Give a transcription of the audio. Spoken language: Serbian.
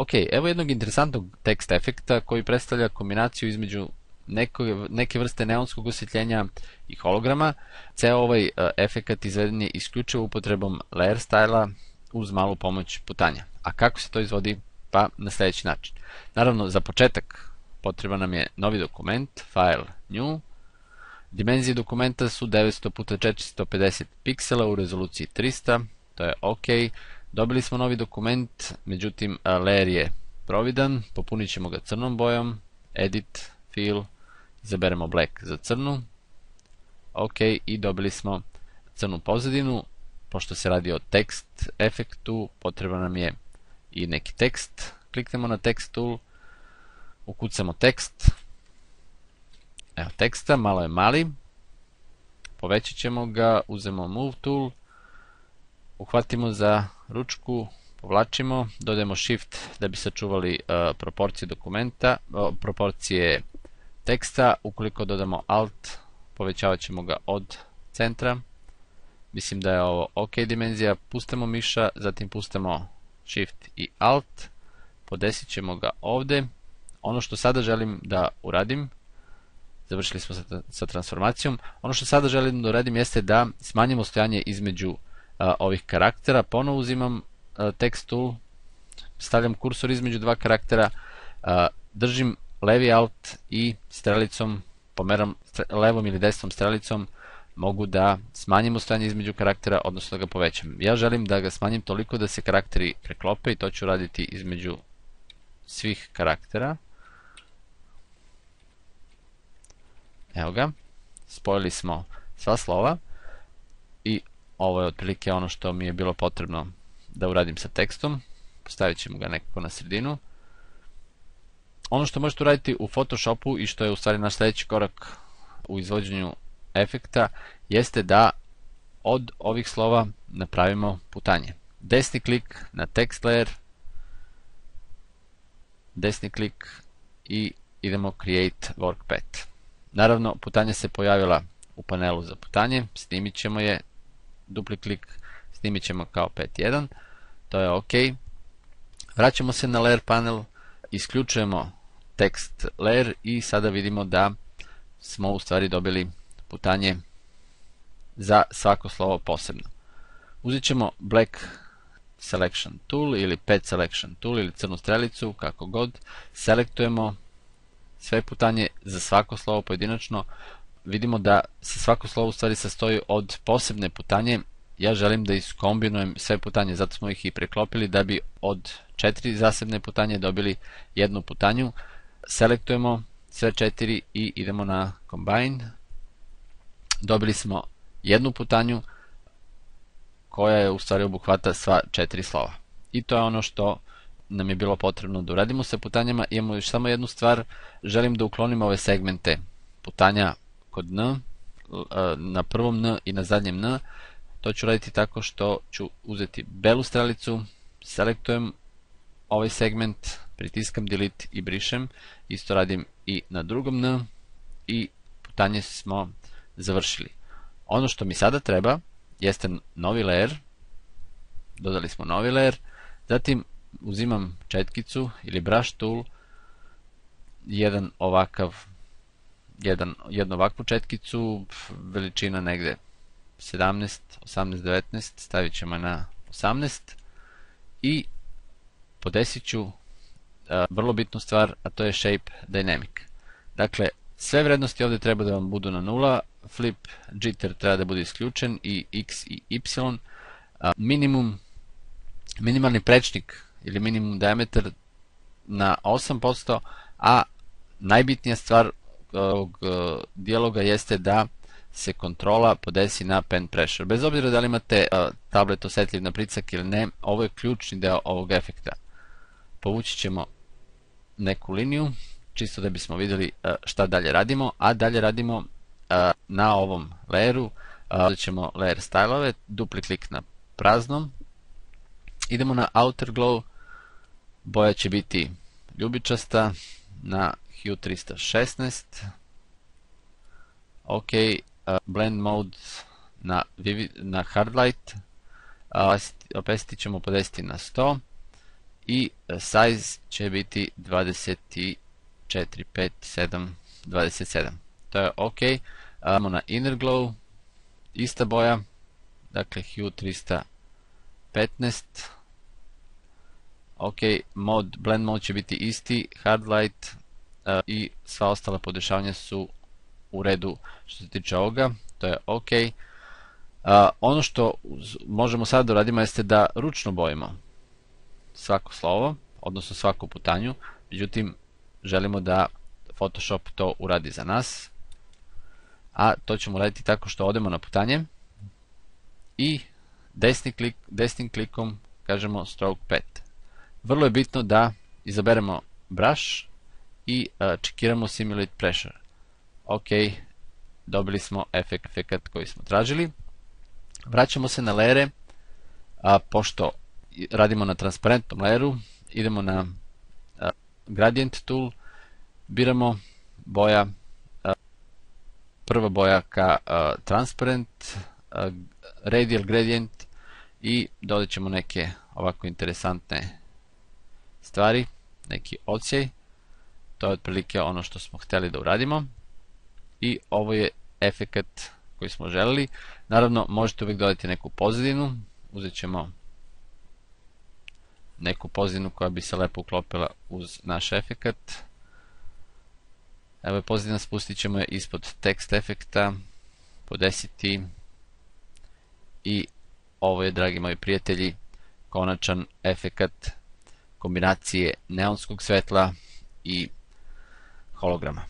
Ok, evo jednog interesantnog tekst efekta koji predstavlja kombinaciju između neke vrste neonskog osvjetljenja i holograma. Ceo ovaj efekat izveden je isključivo upotrebom layer styla uz malu pomoć putanja. A kako se to izvodi? Pa na sljedeći način. Naravno, za početak potreban nam je novi dokument, file, new. Dimenzije dokumenta su 900x450 piksela u rezoluciji 300, to je ok. Dobili smo novi dokument, međutim layer je providan, popunit ćemo ga crnom bojom, edit, fill, izaberemo black za crnu, ok, i dobili smo crnu pozadinu. Pošto se radi o tekst efektu, potreban nam je i neki tekst. Kliknemo na text tool, ukucamo tekst. Evo teksta, malo je mali, povećat ćemo ga, uzmemo move tool, uhvatimo za ručku, povlačimo, dodajemo shift da bi sačuvali proporcije dokumenta, proporcije teksta. Ukoliko dodamo alt, povećavat ćemo ga od centra. Mislim da je ovo ok dimenzija, pustimo miša, zatim pustimo shift i alt, podesit ćemo ga ovde. Ono što sada želim da uradim, završili smo sa transformacijom, ono što sada želim da uradim jeste da smanjimo stojanje između ovih karaktera. Ponovo uzimam text tool, stavljam kursor između dva karaktera, držim levi alt i strelicom, pomeram levom ili desnom strelicom, mogu da smanjim ostojanje između karaktera, odnosno da ga povećam. Ja želim da ga smanjim toliko da se karakteri preklope i to ću raditi između svih karaktera. Evo ga, spojili smo sva slova i ovo je otprilike ono što mi je bilo potrebno da uradim sa tekstom. Postavit ćemo ga nekako na sredinu. Ono što možete uraditi u Photoshopu i što je u stvari naš sljedeći korak u izvođenju efekta jeste da od ovih slova napravimo putanje. Desni klik na text layer, desni klik i idemo create work path. Naravno, putanja se pojavila u panelu za putanje, snimit ćemo je, dupli klik, snimit ćemo kao path 1, to je ok. Vraćamo se na layer panel, isključujemo text layer i sada vidimo da smo u stvari dobili putanje za svako slovo posebno. Uzet ćemo black selection tool ili path selection tool ili crnu strelicu, kako god, selektujemo sve putanje za svako slovo pojedinačno. Vidimo da se svako slovo u stvari sastoji od posebne putanje. Ja želim da iskombinujem sve putanje, zato smo ih i preklopili, da bi od 4 zasebne putanje dobili jednu putanju. Selektujemo sve 4 i idemo na combine. Dobili smo jednu putanju koja je u stvari obuhvata sva 4 slova. I to je ono što nam je bilo potrebno da uradimo sa putanjama. Imamo još samo jednu stvar, želim da uklonim ove segmente putanja kod n, na prvom n i na zadnjem n. To ću raditi tako što ću uzeti belu strelicu, selektujem ovaj segment, pritiskam delete i brišem. Isto radim i na drugom n i putanje smo završili. Ono što mi sada treba jeste novi layer, dodali smo novi layer, zatim uzimam četkicu ili brush tool, jednu ovakvu četkicu, veličina negde 17, 18, 19, stavit ćemo na 18 i podesit ću vrlo bitnu stvar, a to je shape dynamic. Dakle, sve vrednosti ovdje treba da vam budu na 0, flip jitter treba da bude isključen i x i y, minimalni prečnik ili minimum diameter na 8%, a najbitnija stvar ovog dijaloga jeste da se kontrola podesi na pen pressure. Bez obzira da li imate tablet osetljiv na pritisak ili ne, ovo je ključni deo ovog efekta. Povući ćemo neku liniju, čisto da bismo vidjeli šta dalje radimo, a dalje radimo na ovom layeru, uzet ćemo layer stylove, dupli klik na praznom, idemo na outer glow, boja će biti ljubičasta na hue 316, ok, blend mode na hard light, opacity ćemo podesiti na 100 i size će biti 24, 5, 7, 27. To je ok. Idemo na inner glow, ista boja, dakle hue 315. Ok, blend mode će biti isti, hard light i sva ostala podešavanja su u redu što se tiče ovoga, to je ok. Ono što možemo sad da radimo jeste da ručno bojimo svako slovo, odnosno svaku putanju, međutim želimo da Photoshop to uradi za nas, a to ćemo raditi tako što odemo na putanje i desnim klikom kažemo stroke pad. Vrlo je bitno da izaberemo brush i čekiramo simulate pressure. Ok, dobili smo efekat koji smo tražili. Vraćamo se na layere, pošto radimo na transparentnom layeru, idemo na gradient tool, biramo boja, prva boja ka transparent, radial gradient i dodat ćemo neke ovako interesantne stvari, neki odsjej. To je otprilike ono što smo hteli da uradimo i ovo je efekat koji smo želeli. Naravno, možete uvijek dodati neku pozadinu. Uzet ćemo neku pozadinu koja bi se lepo uklopila uz naš efekat. Evo je pozadina, spustit ćemo je ispod tekst efekta, podesiti i ovo je, dragi moji prijatelji, konačan efekat kombinacije neonskog svetla i holograma.